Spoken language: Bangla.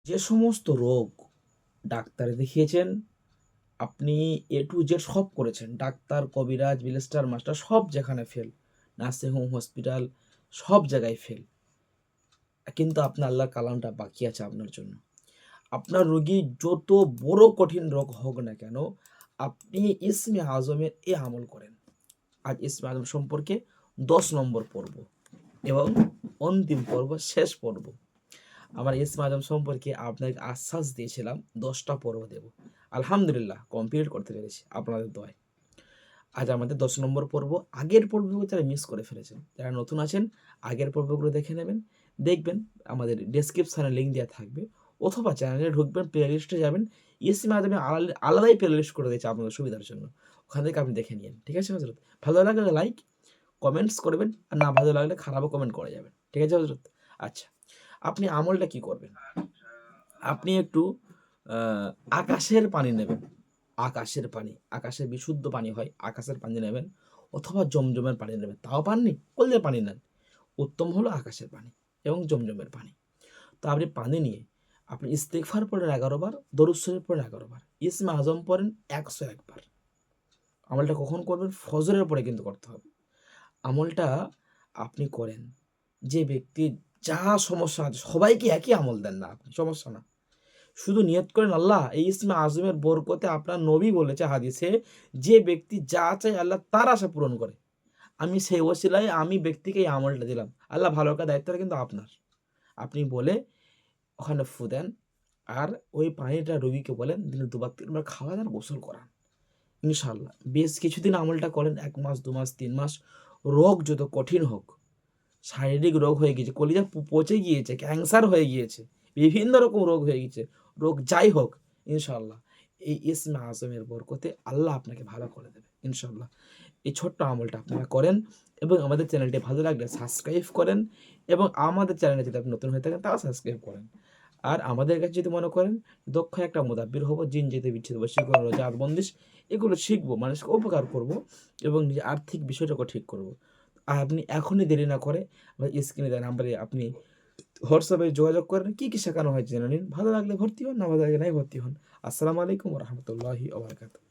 যে সমস্ত রোগ ডাক্তারে দেখিয়েছেন, আপনি এ টু জেড সব করেছেন, ডাক্তার, কবিরাজ, ব্যারিস্টার, মাস্টার সব যেখানে ফেল, নার্সিং হোম, হসপিটাল সব জায়গায় ফেল, কিন্তু আপনার আল্লাহর কালামটা বাকি আছে আপনার জন্য। আপনার রোগী যত বড় কঠিন রোগ হোক না কেন, আপনি ইসমে আজমের এ আমল করেন। আজ ইসমে আজম সম্পর্কে 10 নম্বর পর্ব এবং অন্তিম পর্ব, শেষ পর্ব। আমার ইসমে আজম সম্পর্কে আপনাকে আশ্বাস দিয়েছিলাম 10টা পর্ব দেব, আলহামদুলিল্লাহ কমপ্লিট করতে পেরেছি আপনাদের দোয়ায়। আজ আমাদের 10 নম্বর পর্ব। আগের পর্বগুলো যারা মিস করে ফেলেছেন, যারা নতুন আছেন, আগের পর্বগুলো দেখে নেবেন। দেখবেন আমাদের ডেসক্রিপশানে লিঙ্ক দেওয়া থাকবে, অথবা চ্যানেলে ঢুকবেন, প্লে লিস্টে যাবেন, ইসমে আজমে আলাদাই প্লে লিস্ট করে দিয়েছে আপনাদের সুবিধার জন্য, ওখান থেকে আপনি দেখে নিন। ঠিক আছে হজরত? ভালো লাগলে লাইক কমেন্টস করবেন, আর না ভালো লাগলে খারাপও কমেন্ট করে যাবেন। ঠিক আছে হজরত? আচ্ছা, আপনি আমলটা কি করবেন? আপনি একটু আকাশের পানি নেবেন। আকাশের পানি, আকাশের বিশুদ্ধ পানি হয়, আকাশের পানি নেবেন, অথবা জমজমের পানি নেবেন। তাও পাননি, কলের পানি নেন। উত্তম হলো আকাশের পানি এবং জমজমের পানি। তো আপনি পানি নিয়ে আপনি ইস্তেগফার পড়েন 11 বার, দরুদ শরীফ পড়েন 11 বার, ইসমে আজম পড়েন 101 বার। আমলটা কখন করবেন? ফজরের পরে কিন্তু করতে হবে। আমলটা আপনি করেন, যে ব্যক্তি যা সমস্যা আছে, সবাইকে একই আমল দেন না আপনি, সমস্যা না। শুধু নিয়ত করেন, আল্লাহ এই ইসমে আজমের বরকতে, আপনার নবী বলেছে হাদিসে, যে ব্যক্তি যা চায় আল্লাহ তার আশা পূরণ করে, আমি সেই ওসিলায় আমি ব্যক্তিকে এই আমলটা দিলাম। আল্লাহ ভালো রাখার দায়িত্বটা কিন্তু আপনার। আপনি বলে ওখানে ফু দেন, আর ওই পানিটা রোগীকে বলেন দিনে 2 বার 3 বার খাওয়ান আর গোসল করান। ইনশাআল্লাহ বেশ কিছুদিন আমলটা করেন, 1 মাস 2 মাস 3 মাস, রোগ যত কঠিন হোক, শারীরিক রোগ হয়ে গিয়েছে, কলিজা পচে গিয়েছে, ক্যান্সার হয়ে গিয়েছে, বিভিন্ন রকম রোগ হয়ে গেছে, রোগ যাই হোক, ইনশাআল্লাহ এই ইসমে আজমের বরকতে আল্লাহ আপনাকে ভালো করে দেবে ইনশাআল্লাহ। এই ছোট্ট আমলটা আপনারা করেন, এবং আমাদের চ্যানেলটি ভালো লাগলে সাবস্ক্রাইব করেন, এবং আমাদের চ্যানেলে যদি আপনি নতুন হয়ে থাকেন তাও সাবস্ক্রাইব করেন। আর আমাদের কাছে যদি মনে করেন দক্ষ একটা মুদাব্বির হবো, জিন যেতে বিচ্ছেদ, বশীকরণ, রোজা, বন্দিশ, এগুলো শিখবো, মানুষকে উপকার করব, এবং নিজের আর্থিক বিষয়টাকে ঠিক করব, আর আপনি এখনই দেরি না করে স্ক্রিনে দেওয়া নাম্বারে আপনি হোয়াটসঅ্যাপে যোগাযোগ করেন, কী কী শেখানো হয় জেনে নিন। ভালো লাগলে ভর্তি হন, না ভালো লাগলে নাই ভর্তি হন। আসসালামু আলাইকুম রহমতুল্লাহি ওয়া বারাকাতুহু।